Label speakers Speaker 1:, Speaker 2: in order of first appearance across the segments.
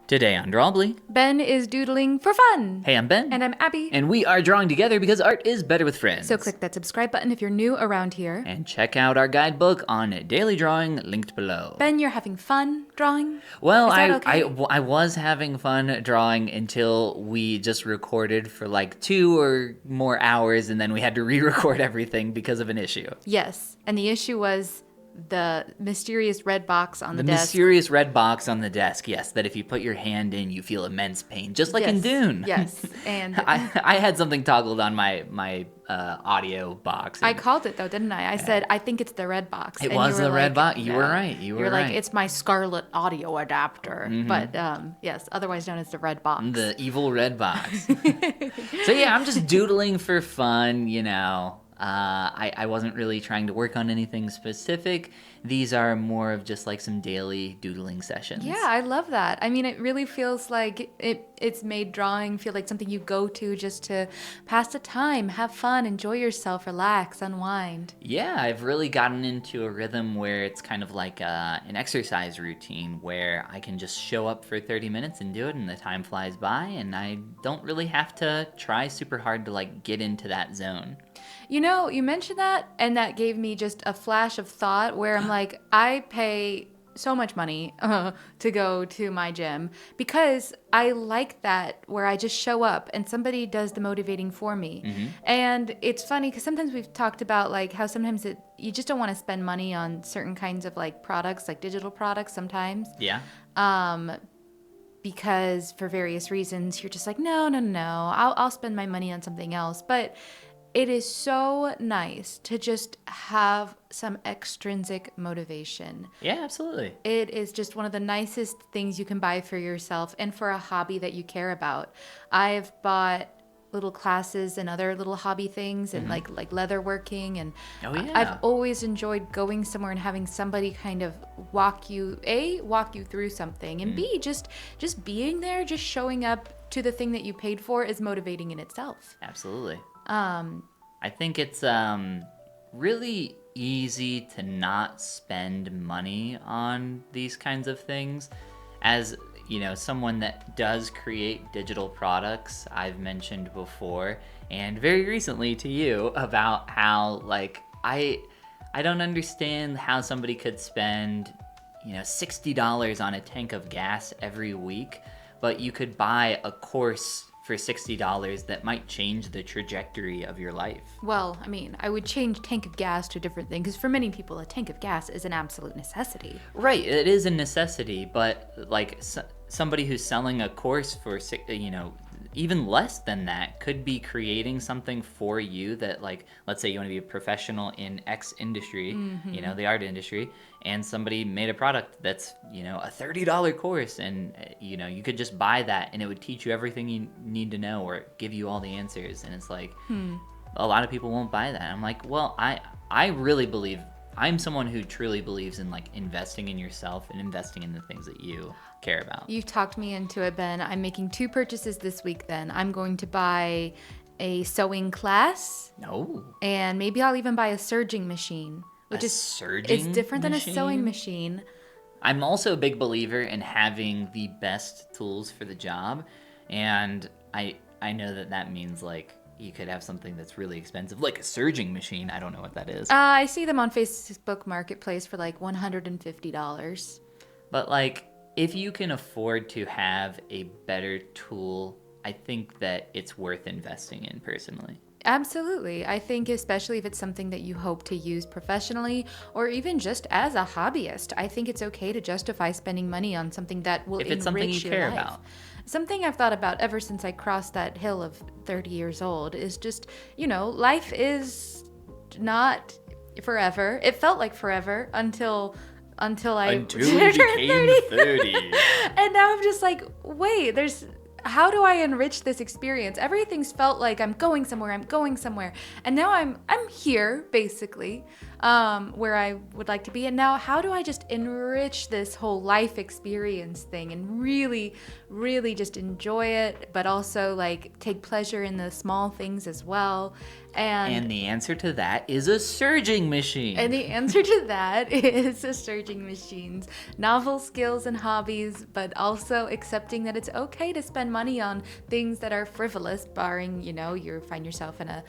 Speaker 1: Today on Drawbli,
Speaker 2: Ben is doodling for fun.
Speaker 1: Hey, I'm Ben.
Speaker 2: And I'm Abby.
Speaker 1: And we are drawing together because art is better with friends.
Speaker 2: So click that subscribe button if you're new around here.
Speaker 1: And check out our guidebook on daily drawing linked below.
Speaker 2: Ben, you're having fun drawing?
Speaker 1: Well,
Speaker 2: Is that okay?
Speaker 1: I was having fun drawing until we just recorded for like 2 or more hours, and then we had to re-record everything because of an issue.
Speaker 2: Yes. And the issue was the mysterious red box on the desk.
Speaker 1: The mysterious red box on the desk, yes, that if you put your hand in, you feel immense pain, just like in Dune.
Speaker 2: Yes, and
Speaker 1: I had something toggled on my audio box.
Speaker 2: I called it though, didn't I? I said, I think it's the red box.
Speaker 1: It was the red box. You were right. You were right.
Speaker 2: Like, it's my Scarlet audio adapter. Mm-hmm. But yes, otherwise known as the red box.
Speaker 1: The evil red box. So yeah, I'm just doodling for fun, you know. I wasn't really trying to work on anything specific. These are more of just like some daily doodling sessions.
Speaker 2: Yeah, I love that. I mean, it really feels like it's made drawing feel like something you go to just to pass the time, have fun, enjoy yourself, relax, unwind.
Speaker 1: Yeah, I've really gotten into a rhythm where it's kind of like an exercise routine where I can just show up for 30 minutes and do it and the time flies by and I don't really have to try super hard to like get into that zone.
Speaker 2: You know, you mentioned that, and that gave me just a flash of thought where I'm like, I pay so much money to go to my gym because I like that where I just show up and somebody does the motivating for me. Mm-hmm. And it's funny because sometimes we've talked about like how sometimes you just don't want to spend money on certain kinds of like products, like digital products sometimes.
Speaker 1: Yeah.
Speaker 2: Because for various reasons, you're just like, no, I'll spend my money on something else. But it is so nice to just have some extrinsic motivation.
Speaker 1: Yeah, absolutely.
Speaker 2: It is just one of the nicest things you can buy for yourself and for a hobby that you care about. I've bought little classes and other little hobby things and like leather working, and I've always enjoyed going somewhere and having somebody kind of walk you through something, and B, just being there, just showing up to the thing that you paid for is motivating in itself.
Speaker 1: Absolutely. I think it's really easy to not spend money on these kinds of things. As, you know, someone that does create digital products, I've mentioned before, and very recently to you, about how, like, I don't understand how somebody could spend, you know, $60 on a tank of gas every week, but you could buy a course for $60 that might change the trajectory of your life.
Speaker 2: Well, I mean, I would change tank of gas to a different thing, because for many people, a tank of gas is an absolute necessity.
Speaker 1: Right, it is a necessity, but like somebody who's selling a course for, you know, even less than that could be creating something for you that, like, let's say you want to be a professional in X industry, you know, the art industry, and somebody made a product that's, you know, a $30 course, and, you know, you could just buy that and it would teach you everything you need to know or give you all the answers. And it's like, a lot of people won't buy that. I'm like, well, I really believe, I'm someone who truly believes in like investing in yourself and investing in the things that you care about.
Speaker 2: You've talked me into it, Ben. I'm making 2 purchases this week then. I'm going to buy a sewing class.
Speaker 1: No.
Speaker 2: And maybe I'll even buy a serging machine. Which is different than a sewing machine.
Speaker 1: I'm also a big believer in having the best tools for the job. And I know that means like you could have something that's really expensive, like a serging machine. I don't know what that is.
Speaker 2: I see them on Facebook Marketplace for like $150.
Speaker 1: But like, if you can afford to have a better tool, I think that it's worth investing in personally.
Speaker 2: Absolutely. I think especially if it's something that you hope to use professionally or even just as a hobbyist, I think it's okay to justify spending money on something that will enrich your life.
Speaker 1: If it's something you care about.
Speaker 2: Something I've thought about ever since I crossed that hill of 30 years old is just, you know, life is not forever. It felt like forever until you
Speaker 1: became 30.
Speaker 2: And now I'm just like, wait, how do I enrich this experience? Everything's felt like I'm going somewhere. And now I'm here, basically, where I would like to be. And now how do I just enrich this whole life experience thing and really, really just enjoy it, but also like take pleasure in the small things as well.
Speaker 1: And the answer to that is a serging machine.
Speaker 2: And the answer to that is a serging machines. Novel skills and hobbies, but also accepting that it's okay to spend money on things that are frivolous, barring, you find yourself in a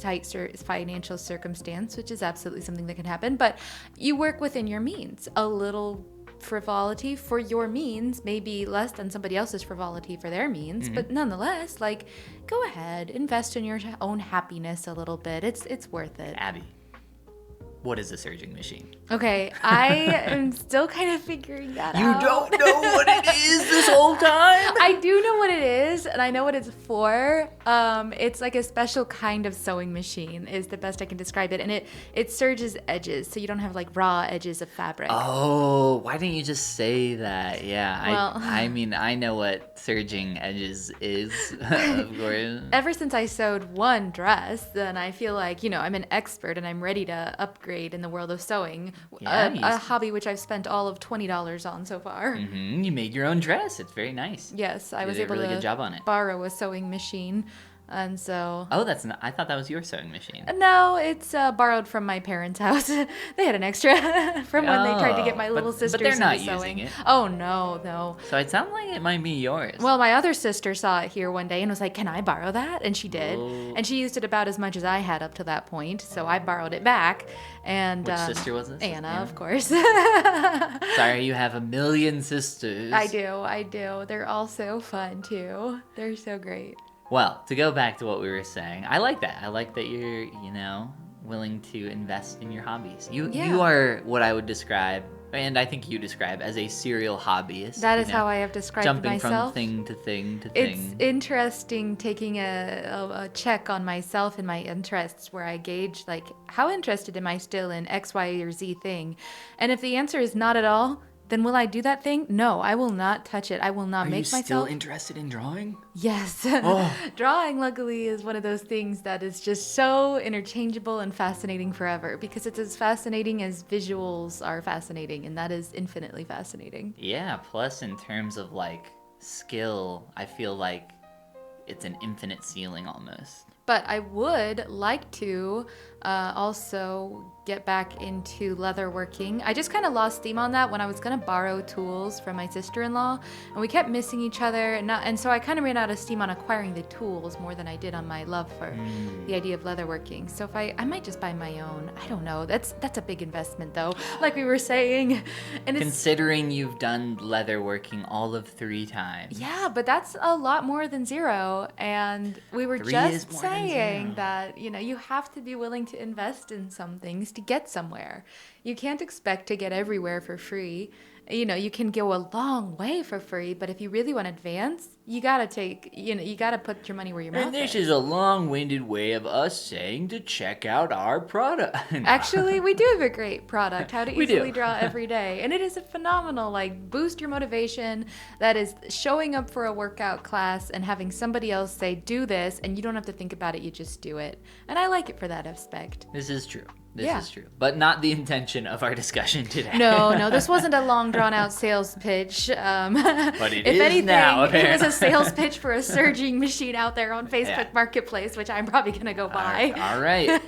Speaker 2: tight financial circumstance, which is absolutely something that can happen. But you work within your means. A little frivolity for your means may be less than somebody else's frivolity for their means, but nonetheless, go ahead, invest in your own happiness a little bit. It's worth it.
Speaker 1: Abby, what is a serging machine?
Speaker 2: Okay, I am still kind of figuring that out.
Speaker 1: You don't know what it is this whole time?
Speaker 2: I do know what it is, and I know what it's for. It's like a special kind of sewing machine is the best I can describe it. And it serges edges, so you don't have raw edges of fabric.
Speaker 1: Oh, why didn't you just say that? Yeah,
Speaker 2: Well,
Speaker 1: I know what serging edges is, of course.
Speaker 2: Ever since I sewed one dress, then I feel like, I'm an expert and I'm ready to upgrade in the world of sewing.
Speaker 1: Yeah,
Speaker 2: a hobby which I've spent all of $20 on so far.
Speaker 1: Mm-hmm. You made your own dress. It's very nice.
Speaker 2: Yes, I
Speaker 1: You
Speaker 2: was
Speaker 1: did a
Speaker 2: able
Speaker 1: really
Speaker 2: to
Speaker 1: good job on it.
Speaker 2: borrow a sewing machine. And so...
Speaker 1: Oh, that's not... I thought that was your sewing machine.
Speaker 2: No, it's borrowed from my parents' house. They had an extra from when they tried to get my little sisters
Speaker 1: But they're not
Speaker 2: into sewing.
Speaker 1: using it.
Speaker 2: Oh, no.
Speaker 1: So it sounds like it might be yours.
Speaker 2: Well, my other sister saw it here one day and was like, "Can I borrow that?" And she did.
Speaker 1: Oh.
Speaker 2: And she used it about as much as I had up to that point. So I borrowed it back. And
Speaker 1: Which sister was this?
Speaker 2: Anna,
Speaker 1: Anna?
Speaker 2: of course.
Speaker 1: Sorry, you have a million sisters.
Speaker 2: I do. They're all so fun, too. They're so great.
Speaker 1: Well, to go back to what we were saying, I like that. I like that you're, willing to invest in your hobbies. You are what I would describe, and I think you describe, as a serial hobbyist.
Speaker 2: That is how I have described
Speaker 1: jumping
Speaker 2: myself.
Speaker 1: From thing to thing to
Speaker 2: It's
Speaker 1: thing.
Speaker 2: interesting taking a check on myself and my interests where I gauge, how interested am I still in X, Y, or Z thing? And if the answer is not at all, then will I do that thing? No, I will not touch it. I will not make myself...
Speaker 1: Are you still interested in drawing?
Speaker 2: Yes.
Speaker 1: Oh.
Speaker 2: Drawing, luckily, is one of those things that is just so interchangeable and fascinating forever because it's as fascinating as visuals are fascinating, and that is infinitely fascinating.
Speaker 1: Yeah, plus in terms of, skill, I feel like it's an infinite ceiling almost.
Speaker 2: But I would like to also get back into leatherworking. I just kind of lost steam on that when I was going to borrow tools from my sister-in-law, and we kept missing each other, and so I kind of ran out of steam on acquiring the tools more than I did on my love for the idea of leatherworking. So if I might just buy my own. I don't know. That's a big investment though, like we were saying. And
Speaker 1: Considering you've done leatherworking all of 3 times.
Speaker 2: Yeah, but that's a lot more than 0. And we were
Speaker 1: 3
Speaker 2: just
Speaker 1: is more than
Speaker 2: saying
Speaker 1: 0.
Speaker 2: that, you have to be willing to invest in some things to get somewhere. You can't expect to get everywhere for free. You can go a long way for free, but if you really want to advance, you gotta you gotta put your money where your mouth is.
Speaker 1: And this is a long-winded way of us saying to check out our product.
Speaker 2: Actually, we do have a great product, How to
Speaker 1: We
Speaker 2: Easily
Speaker 1: do.
Speaker 2: Draw Every Day. And it is a phenomenal, boost your motivation that is showing up for a workout class and having somebody else say, do this, and you don't have to think about it, you just do it. And I like it for that aspect.
Speaker 1: This is true. This
Speaker 2: Yeah.
Speaker 1: is true. But not the intention of our discussion today.
Speaker 2: No, this wasn't a long drawn-out sales pitch.
Speaker 1: But it
Speaker 2: if
Speaker 1: is
Speaker 2: anything,
Speaker 1: now,
Speaker 2: it was
Speaker 1: apparently.
Speaker 2: a sales pitch for a surging machine out there on Facebook
Speaker 1: Yeah.
Speaker 2: Marketplace, which I'm probably going to go buy.
Speaker 1: All right.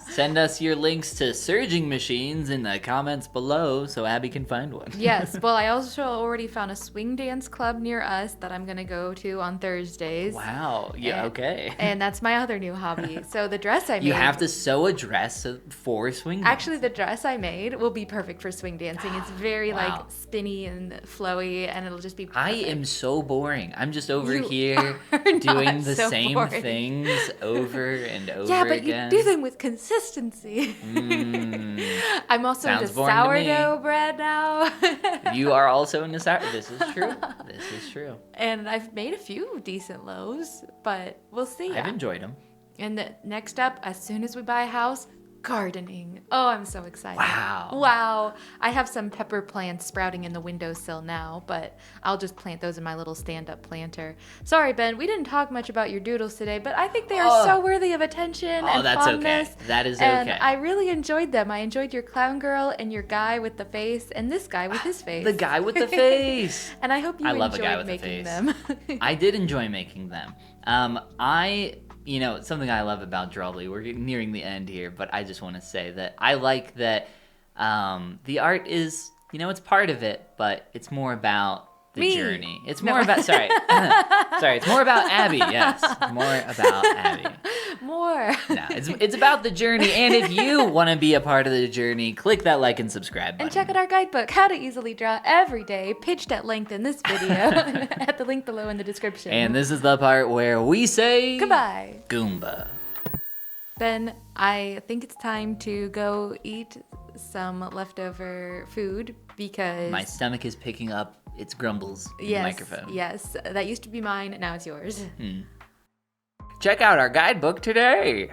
Speaker 1: Send us your links to surging machines in the comments below so Abby can find one.
Speaker 2: Yes, well, I also already found a swing dance club near us that I'm going to go to on Thursdays.
Speaker 1: Wow. Yeah,
Speaker 2: And-
Speaker 1: okay.
Speaker 2: And that's my other new hobby. So the dress I made...
Speaker 1: You have to sew a dress for swing dance.
Speaker 2: Actually, the dress I made will be perfect for swing dancing. It's very,
Speaker 1: Wow.
Speaker 2: spinny and flowy, and it'll just be perfect.
Speaker 1: I am so boring. I'm just over
Speaker 2: You
Speaker 1: here
Speaker 2: are
Speaker 1: doing
Speaker 2: not
Speaker 1: the
Speaker 2: so
Speaker 1: same
Speaker 2: boring.
Speaker 1: things over and over
Speaker 2: Yeah, but
Speaker 1: again.
Speaker 2: you do them with consistency. I'm also
Speaker 1: Sounds
Speaker 2: into
Speaker 1: boring to me.
Speaker 2: sourdough bread now.
Speaker 1: You are also into sour. This is true. This is true.
Speaker 2: And I've made a few decent loaves, but we'll see.
Speaker 1: I've enjoyed them.
Speaker 2: And next up, as soon as we buy a house, gardening. Oh, I'm so excited.
Speaker 1: Wow.
Speaker 2: I have some pepper plants sprouting in the windowsill now, but I'll just plant those in my little stand-up planter. Sorry, Ben, we didn't talk much about your doodles today, but I think they are so worthy of attention and
Speaker 1: that's
Speaker 2: fondness.
Speaker 1: okay. That is
Speaker 2: And
Speaker 1: okay.
Speaker 2: I really enjoyed them. I enjoyed your clown girl and your guy with the face and this guy with his face.
Speaker 1: The guy with the face.
Speaker 2: And I hope you
Speaker 1: I love a
Speaker 2: enjoyed
Speaker 1: guy with a
Speaker 2: making
Speaker 1: face.
Speaker 2: them.
Speaker 1: I did enjoy making them. I something I love about Drawbli, we're nearing the end here, but I just want to say that I like that the art is, it's part of it, but it's more about the journey. It's more about, sorry, it's more about Abby, yes. More about Abby.
Speaker 2: More.
Speaker 1: No, it's about the journey, and if you want to be a part of the journey, click that like and subscribe button.
Speaker 2: And check out our guidebook, How to Easily Draw Every Day, pitched at length in this video, at the link below in the description.
Speaker 1: And this is the part where we say...
Speaker 2: Goodbye.
Speaker 1: Goomba.
Speaker 2: Ben, I think it's time to go eat some leftover food because...
Speaker 1: My stomach is picking up its grumbles in the microphone.
Speaker 2: Yes, that used to be mine, now it's yours.
Speaker 1: Check out our guidebook today.